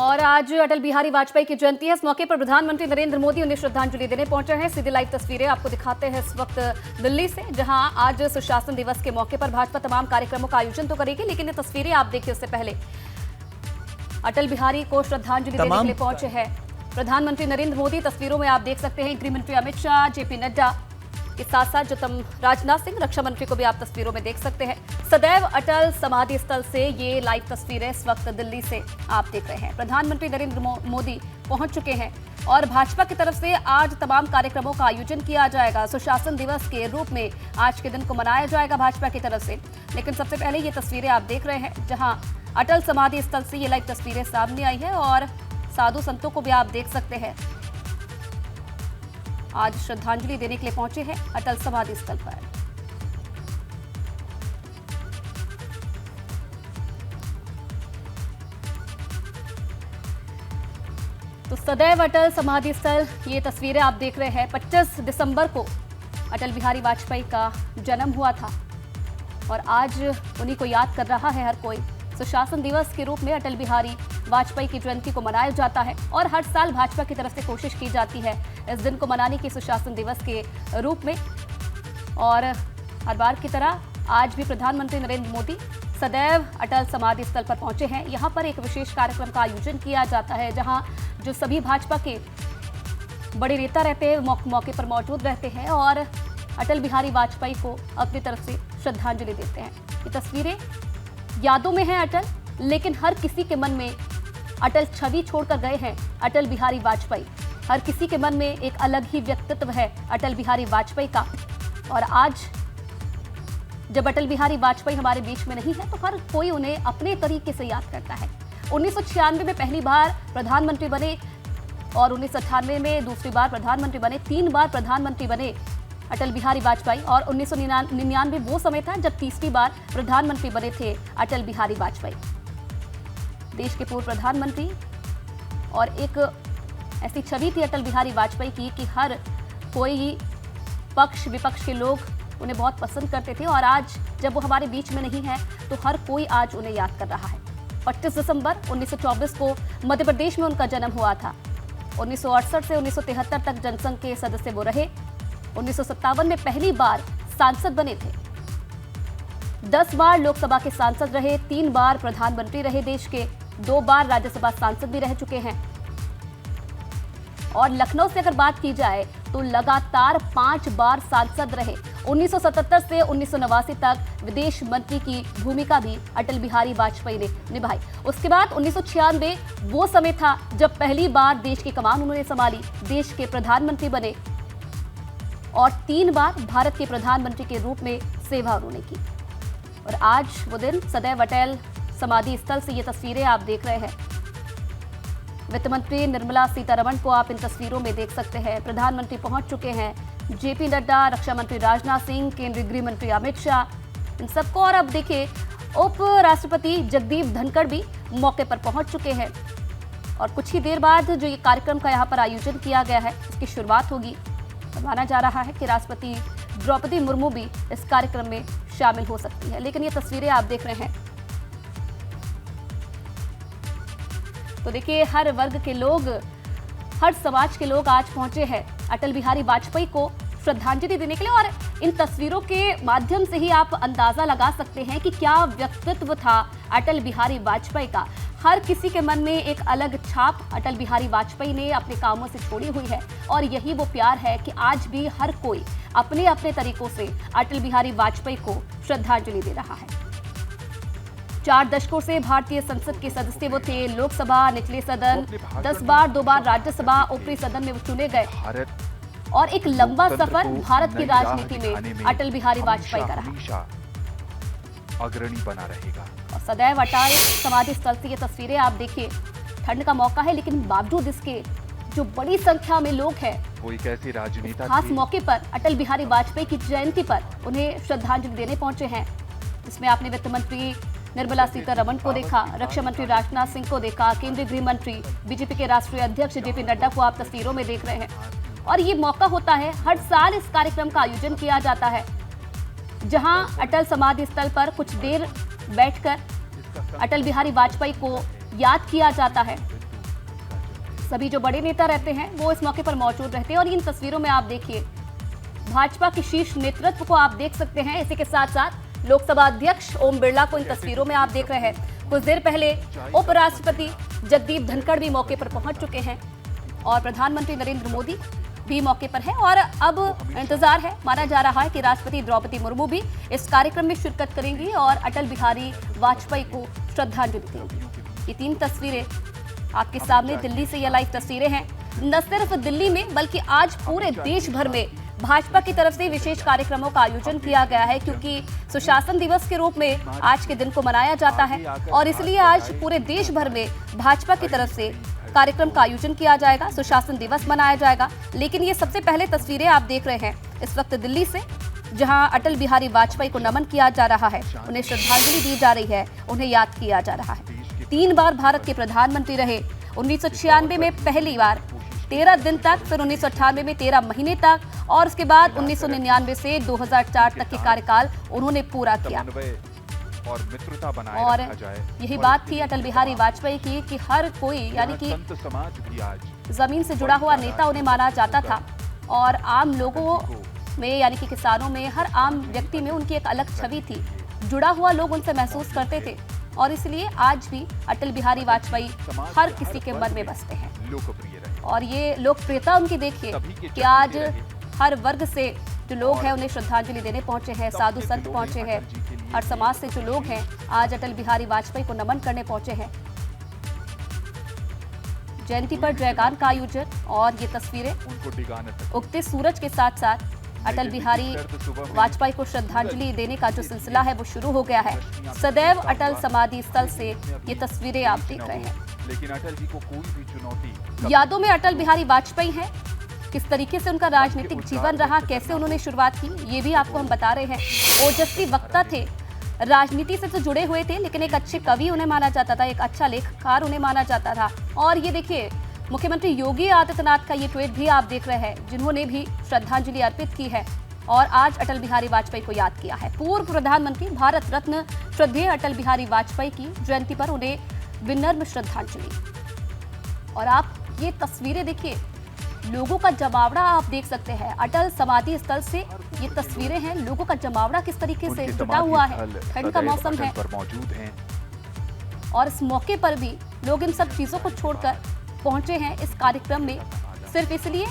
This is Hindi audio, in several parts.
और आज अटल बिहारी वाजपेयी की जयंती है। इस मौके पर प्रधानमंत्री नरेंद्र मोदी उन्हें श्रद्धांजलि देने पहुंचे हैं। सीधी लाइव तस्वीरें आपको दिखाते हैं इस वक्त दिल्ली से, जहां आज सुशासन दिवस के मौके पर भाजपा तमाम कार्यक्रमों का आयोजन तो करेगी, लेकिन ये तस्वीरें आप देखिए उससे पहले अटल बिहारी को श्रद्धांजलि देने के लिए पहुंचे हैं प्रधानमंत्री नरेंद्र मोदी। तस्वीरों में आप देख सकते हैं गृह मंत्री अमित शाह, जेपी नड्डा के साथ साथ राजनाथ सिंह, रक्षा मंत्री को भी आप तस्वीरों में देख सकते हैं। सदैव अटल समाधि स्थल से ये लाइव तस्वीरें इस वक्त दिल्ली से आप देख रहे हैं। प्रधानमंत्री नरेंद्र मोदी पहुंच चुके हैं और भाजपा की तरफ से आज तमाम कार्यक्रमों का आयोजन किया जाएगा। सुशासन दिवस के रूप में आज के दिन को मनाया जाएगा भाजपा की तरफ से। लेकिन सबसे पहले ये तस्वीरें आप देख रहे हैं जहां अटल समाधि स्थल से ये लाइव तस्वीरें सामने आई है और साधु संतों को भी आप देख सकते हैं आज श्रद्धांजलि देने के लिए पहुंचे हैं अटल समाधि स्थल पर। तो सदैव अटल समाधि स्थल ये तस्वीरें आप देख रहे हैं। 25 दिसंबर को अटल बिहारी वाजपेयी का जन्म हुआ था और आज उन्हीं को याद कर रहा है हर कोई। सुशासन दिवस के रूप में अटल बिहारी वाजपेयी की जयंती को मनाया जाता है और हर साल भाजपा की तरफ से कोशिश की जाती है इस दिन को मनाने की सुशासन दिवस के रूप में। और हर बार की तरह आज भी प्रधानमंत्री नरेंद्र मोदी सदैव अटल समाधि स्थल पर पहुंचे हैं। यहां पर एक विशेष कार्यक्रम का आयोजन किया जाता है जहां जो सभी भाजपा के बड़े नेता रहते हैं मौके पर मौजूद रहते हैं और अटल बिहारी वाजपेयी को अपनी तरफ से श्रद्धांजलि देते हैं। ये तस्वीरें यादों में हैं अटल, लेकिन हर किसी के मन में अटल छवि छोड़कर गए हैं अटल बिहारी वाजपेयी। हर किसी के मन में एक अलग ही व्यक्तित्व है अटल बिहारी वाजपेयी का। और आज जब अटल बिहारी वाजपेयी हमारे बीच में नहीं है तो हर कोई उन्हें अपने तरीके से याद करता है। 1996 में पहली बार प्रधानमंत्री बने और 1998 में दूसरी बार प्रधानमंत्री बने। 3 बार प्रधानमंत्री बने अटल बिहारी वाजपेयी और 1999 वो समय था जब तीसरी बार प्रधानमंत्री बने थे अटल बिहारी वाजपेयी, देश के पूर्व प्रधानमंत्री। और एक ऐसी छवि थी अटल बिहारी वाजपेयी की कि हर कोई पक्ष विपक्ष के लोग उन्हें बहुत पसंद करते थे और आज जब वो हमारे बीच में नहीं है तो हर कोई आज उन्हें याद कर रहा है। 25 दिसंबर 1924 को मध्य प्रदेश में उनका जन्म हुआ था। 1968 से 1973 तक जनसंघ के सदस्य वो रहे। 1957 में पहली बार सांसद बने थे। 10 बार लोकसभा के सांसद रहे, 3 बार प्रधानमंत्री रहे देश के, 2 बार राज्यसभा सांसद भी रह चुके हैं। और लखनऊ से अगर बात की जाए तो लगातार 5 बार सांसद रहे। 1977 से 1989 तक विदेश मंत्री की भूमिका भी अटल बिहारी वाजपेयी ने निभाई। उसके बाद 1996 वो समय था जब पहली बार देश की कमान उन्होंने संभाली, देश के प्रधानमंत्री बने और 3 बार भारत के प्रधानमंत्री के रूप में सेवा उन्होंने की। और आज वो दिन सदैव अटल समाधि स्थल से ये तस्वीरें आप देख रहे हैं। वित्त मंत्री निर्मला सीतारमण को आप इन तस्वीरों में देख सकते हैं। प्रधानमंत्री पहुंच चुके हैं, जेपी नड्डा, रक्षा मंत्री राजनाथ सिंह, केंद्रीय गृह मंत्री अमित शाह, इन सबको। और अब देखिए उप राष्ट्रपति जगदीप धनखड़ भी मौके पर पहुंच चुके हैं और कुछ ही देर बाद जो ये कार्यक्रम का यहाँ पर आयोजन किया गया है इसकी शुरुआत होगी। माना जा रहा है कि राष्ट्रपति द्रौपदी मुर्मू भी इस कार्यक्रम में शामिल हो सकती है। लेकिन ये तस्वीरें आप देख रहे हैं तो देखिए हर वर्ग के लोग, हर समाज के लोग आज पहुंचे हैं अटल बिहारी वाजपेयी को श्रद्धांजलि देने के लिए। और इन तस्वीरों के माध्यम से ही आप अंदाजा लगा सकते हैं कि क्या व्यक्तित्व था अटल बिहारी वाजपेयी का। हर किसी के मन में एक अलग छाप अटल बिहारी वाजपेयी ने अपने कामों से छोड़ी हुई है और यही वो प्यार है कि आज भी हर कोई अपने अपने तरीकों से अटल बिहारी वाजपेयी को श्रद्धांजलि दे रहा है। 4 दशकों से भारतीय संसद के सदस्य वो थे, लोकसभा, निचले सदन, 10 बार, 2 बार राज्यसभा, ऊपरी सदन में वो चुने गए और एक लंबा सफर भारत की राजनीति में अटल बिहारी वाजपेयी का रहा, अग्रणी बना रहेगा। और सदैव अटल समाधि स्थल से ये तस्वीरें आप देखिए। ठंड का मौका है लेकिन बावजूद इसके जो बड़ी संख्या में लोग हैं वो एक ऐसी राजनेता खास मौके पर अटल बिहारी वाजपेयी की जयंती पर उन्हें श्रद्धांजलि देने पहुंचे हैं। इसमें आपने वित्त मंत्री निर्मला सीतारमण को देखा, रक्षा मंत्री राजनाथ सिंह को देखा, केंद्रीय गृह मंत्री, बीजेपी के राष्ट्रीय अध्यक्ष जेपी नड्डा को आप तस्वीरों में देख रहे हैं। और ये मौका होता है, हर साल इस कार्यक्रम का आयोजन किया जाता है जहां अटल समाधि स्थल पर कुछ देर बैठकर अटल बिहारी वाजपेयी को याद किया जाता है सभी जो बड़े नेता रहते हैं वो इस मौके पर मौजूद रहते हैं। और इन तस्वीरों में आप देखिए भाजपा के शीर्ष नेतृत्व को आप देख सकते हैं। इसी के साथ साथ लोकसभा अध्यक्ष ओम बिरला को इन तस्वीरों में आप देख रहे हैं। कुछ देर पहले उपराष्ट्रपति जगदीप धनखड़ भी मौके पर पहुंच चुके हैं और प्रधानमंत्री नरेंद्र मोदी भी मौके पर है। और अब इंतजार है, माना जा रहा है कि राष्ट्रपति द्रौपदी मुर्मू भी इस कार्यक्रम में शिरकत करेंगी और अटल बिहारी वाजपेयी को श्रद्धांजलि देंगी। ये 3 तस्वीरें आपके सामने दिल्ली से ये लाइव तस्वीरें हैं। न सिर्फ दिल्ली में बल्कि आज पूरे देश भर में भाजपा की तरफ से विशेष कार्यक्रमों का आयोजन किया गया है, क्योंकि सुशासन दिवस के रूप में आज के दिन को मनाया जाता है और इसलिए आज पूरे देश भर में भाजपा की तरफ से कार्यक्रम का आयोजन किया जाएगा, सुशासन दिवस मनाया जाएगा। लेकिन ये सबसे पहले तस्वीरें आप देख रहे हैं इस वक्त दिल्ली से, जहां अटल बिहारी वाजपेयी को नमन किया जा रहा है, उन्हें श्रद्धांजलि दी जा रही है, उन्हें याद किया जा रहा है। 3 बार भारत के प्रधानमंत्री रहे, 1996 में पहली बार 13 दिन तक, फिर 1998 में 13 महीने तक और उसके बाद 1999 से 2004 तक के कार्यकाल उन्होंने पूरा किया। और मित्रता बनाए और रखा जाए। यही बात थी अटल बिहारी वाजपेयी की कि हर कोई यानी कि संत समाज भी आज जमीन से जुड़ा हुआ नेता उन्हें माना जाता था और आम लोगों में यानी कि किसानों में, हर आम व्यक्ति में उनकी एक अलग छवि थी, जुड़ा हुआ लोग उनसे महसूस करते थे और इसलिए आज भी अटल बिहारी वाजपेयी हर किसी के मन में बसते हैं। लोकप्रिय रहे और ये लोकप्रियता उनकी देखिए कि आज हर वर्ग से जो लोग हैं उन्हें श्रद्धांजलि देने पहुंचे हैं, साधु संत पहुंचे हैं, हर समाज से जो लोग हैं आज अटल बिहारी वाजपेयी को नमन करने पहुंचे हैं। जयंती पर जयगान का आयोजन और ये तस्वीरें उगते सूरज के साथ साथ अटल बिहारी वाजपेयी को श्रद्धांजलि देने का जो सिलसिला है वो शुरू हो गया है। सदैव अटल समाधि स्थल से ये तस्वीरें आप देख रहे हैं। लेकिन अटल जी को कोई भी चुनौती यादों में अटल बिहारी वाजपेयी हैं, किस तरीके से उनका राजनीतिक जीवन रहा, कैसे उन्होंने शुरुआत की, ये भी आपको हम बता रहे हैं। ओजस्वी वक्ता थे, राजनीति से तो जुड़े हुए थे लेकिन एक अच्छे कवि उन्हें माना जाता था, एक अच्छा लेखकार उन्हें माना जाता था। और ये देखिए मुख्यमंत्री योगी आदित्यनाथ का ये ट्वीट भी आप देख रहे हैं, जिन्होंने भी श्रद्धांजलि अर्पित की है और आज अटल बिहारी वाजपेयी को याद किया है। पूर्व प्रधानमंत्री भारत रत्न श्रद्धेय अटल बिहारी वाजपेयी की जयंती पर उन्हें विनम्र श्रद्धांजलि। और आप ये तस्वीरें देखिए, लोगों का जमावड़ा आप देख सकते हैं। अटल समाधि स्थल से ये तस्वीरें हैं, लोगों का जमावड़ा किस तरीके से जुटा हुआ है, ठंड का मौसम है मौजूद हैं और इस मौके पर भी लोग इन सब चीजों को छोड़कर पहुंचे हैं इस कार्यक्रम में सिर्फ इसलिए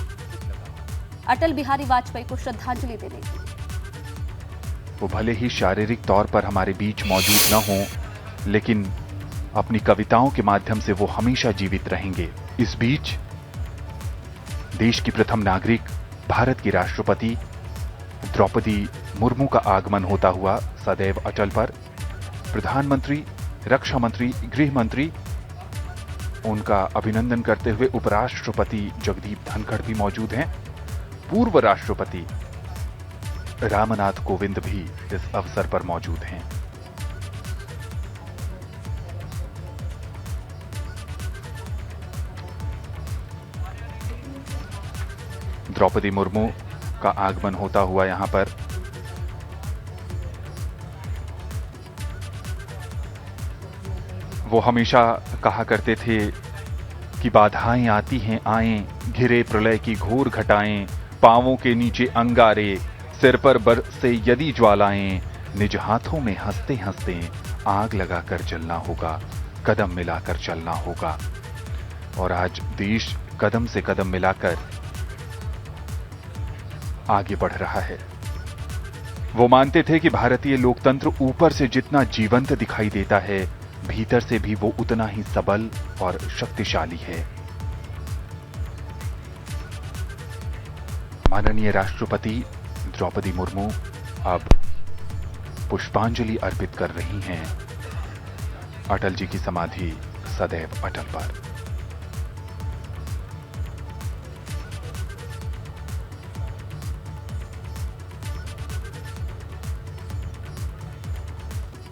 अटल बिहारी वाजपेयी को श्रद्धांजलि देने के लिए। वो भले ही शारीरिक तौर पर हमारे बीच मौजूद न हो, लेकिन अपनी कविताओं के माध्यम से वो हमेशा जीवित रहेंगे। इस बीच देश की प्रथम नागरिक, भारत की राष्ट्रपति द्रौपदी मुर्मू का आगमन होता हुआ सदैव अटल पर प्रधानमंत्री, रक्षा मंत्री, गृह मंत्री उनका अभिनंदन करते हुए उपराष्ट्रपति जगदीप धनखड़ भी मौजूद हैं। पूर्व राष्ट्रपति रामनाथ कोविंद भी इस अवसर पर मौजूद हैं। द्रौपदी मुर्मू का आगमन होता हुआ यहां पर वो हमेशा कहा करते थे कि बाधाएं आती हैं आएं, घिरे प्रलय की घोर घटाएं, पांवों के नीचे अंगारे, सिर पर बरसे यदि ज्वालाएं, निज हाथों में हंसते हंसते आग लगाकर जलना होगा, कदम मिलाकर चलना होगा। और आज देश कदम से कदम मिलाकर आगे बढ़ रहा है। वो मानते थे कि भारतीय लोकतंत्र ऊपर से जितना जीवंत दिखाई देता है, भीतर से भी वो उतना ही सबल और शक्तिशाली है। माननीय राष्ट्रपति द्रौपदी मुर्मू अब पुष्पांजलि अर्पित कर रही हैं अटल जी की समाधि सदैव अटल पर।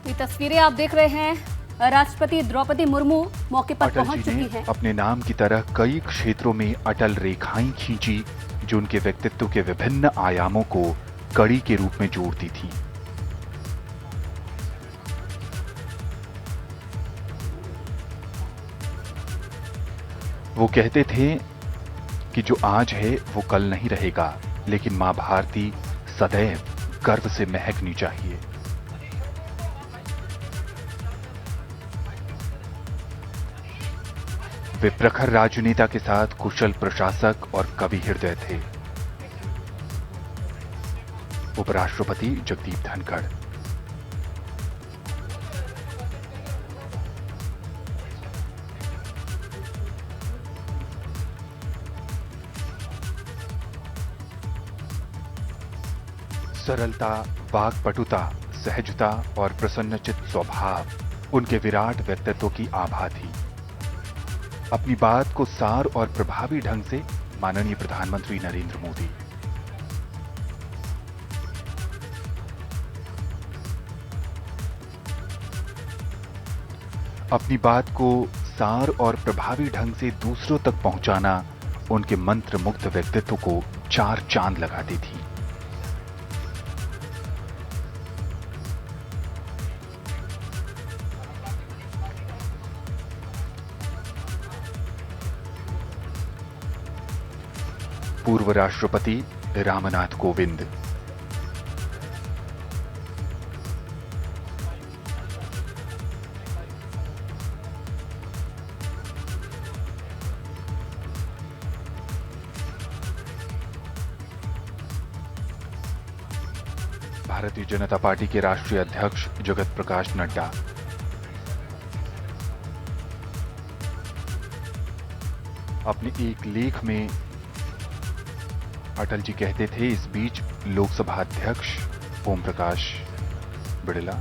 ये तस्वीरें आप देख रहे हैं, राष्ट्रपति द्रौपदी मुर्मू मौके पर पहुंच चुकी हैं। अपने नाम की तरह कई क्षेत्रों में अटल रेखाएं खींची जो उनके व्यक्तित्व के विभिन्न आयामों को कड़ी के रूप में जोड़ती थी। वो कहते थे कि जो आज है वो कल नहीं रहेगा, लेकिन मां भारती सदैव गर्व से महकनी चाहिए। वे प्रखर राजनेता के साथ कुशल प्रशासक और कवि हृदय थे। उपराष्ट्रपति जगदीप धनखड़। सरलता, वाक्पटुता, सहजता और प्रसन्नचित्त स्वभाव उनके विराट व्यक्तित्व की आभा थी। अपनी बात को सार और प्रभावी ढंग से माननीय प्रधानमंत्री नरेंद्र मोदी, अपनी बात को सार और प्रभावी ढंग से दूसरों तक पहुंचाना उनके मंत्र मुग्ध व्यक्तित्व को 4 चांद लगाती थी। पूर्व राष्ट्रपति रामनाथ कोविंद। भारतीय जनता पार्टी के राष्ट्रीय अध्यक्ष जगत प्रकाश नड्डा। अपने एक लेख में अटल जी कहते थे, इस बीच लोकसभा अध्यक्ष ओम प्रकाश बिड़ला,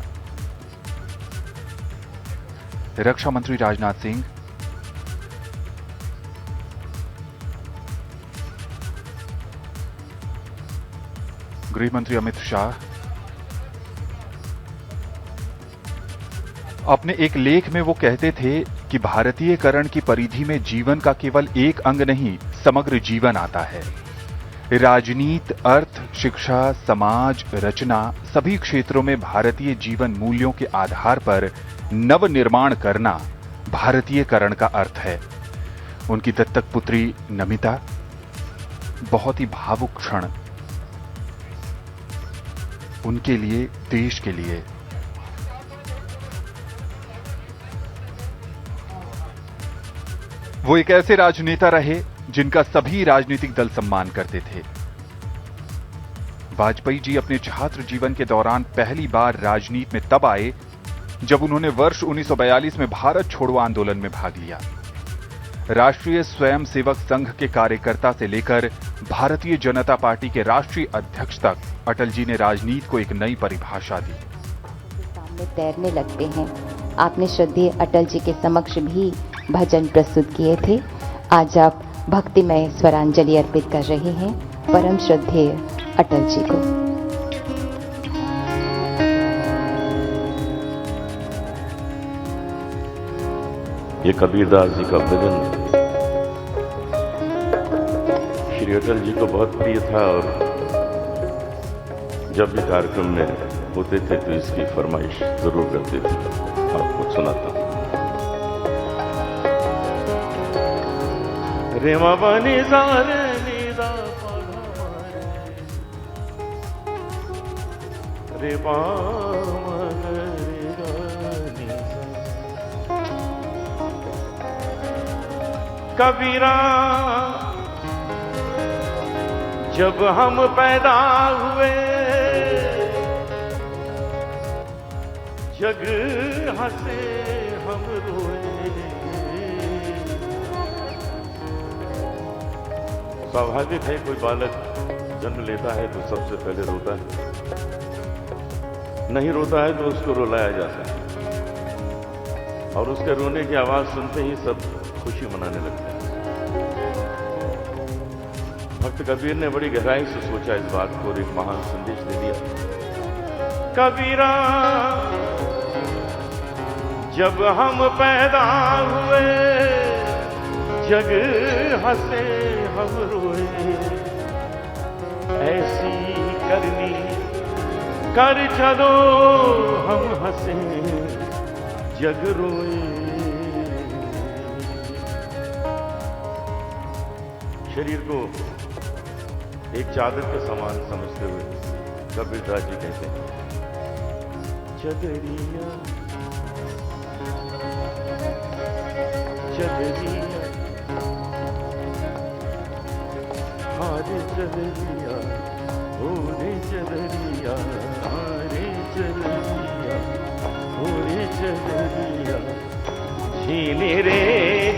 रक्षा मंत्री राजनाथ सिंह, गृह मंत्री अमित शाह अपने एक लेख में वो कहते थे कि भारतीयकरण की परिधि में जीवन का केवल एक अंग नहीं, समग्र जीवन आता है। राजनीति, अर्थ, शिक्षा, समाज, रचना सभी क्षेत्रों में भारतीय जीवन मूल्यों के आधार पर नव निर्माण करना भारतीयकरण का अर्थ है। उनकी दत्तक पुत्री नमिता, बहुत ही भावुक क्षण उनके लिए, देश के लिए। वो एक ऐसे राजनेता रहे जिनका सभी राजनीतिक दल सम्मान करते थे। वाजपेयी जी अपने छात्र जीवन के दौरान पहली बार राजनीति में तब आए जब उन्होंने वर्ष 1942 में भारत छोड़ो आंदोलन में भाग लिया। राष्ट्रीय स्वयंसेवक संघ के कार्यकर्ता से लेकर भारतीय जनता पार्टी के राष्ट्रीय अध्यक्ष तक अटल जी ने राजनीति को एक नई परिभाषा दी। सामने तैरने लगते हैं। आपने श्रद्धेय अटल जी के समक्ष भी भजन प्रस्तुत किए थे। आज आप भक्तिमय स्वरांजलि अर्पित कर रहे हैं परम श्रद्धेय अटल जी को। ये कबीरदास जी का भजन श्री अटल जी को बहुत प्रिय था और जब भी कार्यक्रम में होते थे तो इसकी फरमाइश जरूर करते थे। आपको सुनाता हूं। रे मानी रे कबीरा जब हम पैदा हुए जग हंसे हम रोए। स्वाभाविक है, कोई बालक जन्म लेता है तो सबसे पहले रोता है, नहीं रोता है तो उसको रुलाया जाता है और उसके रोने की आवाज सुनते ही सब खुशी मनाने लगते हैं। भक्त कबीर ने बड़ी गहराई से सोचा इस बात को और एक महान संदेश दे दिया। कबीरा जब हम पैदा हुए जग हंसे हम रोए। ऐसी करनी कर चलो हम हंसे जग रोए। शरीर को एक चादर के समान समझते हुए कबीरदास जी कहते हैं, चदरिया चदरिया हारे चदरिया ओरे चदरिया हारे चदरिया ओरे चदरिया झीली रे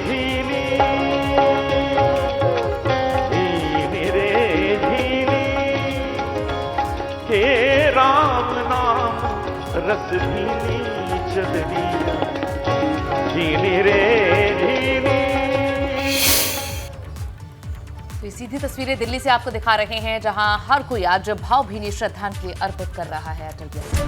झीली झीली रे झीली के राम नाम रस भीनी चदरिया झीली रे झीली। तो ये सीधी तस्वीरें दिल्ली से आपको दिखा रहे हैं, जहां हर कोई आज भावभीनी श्रद्धांजलि अर्पित कर रहा है अटल बिहारी।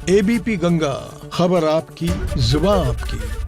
एबीपी गंगा, खबर आपकी, जुबान आपकी।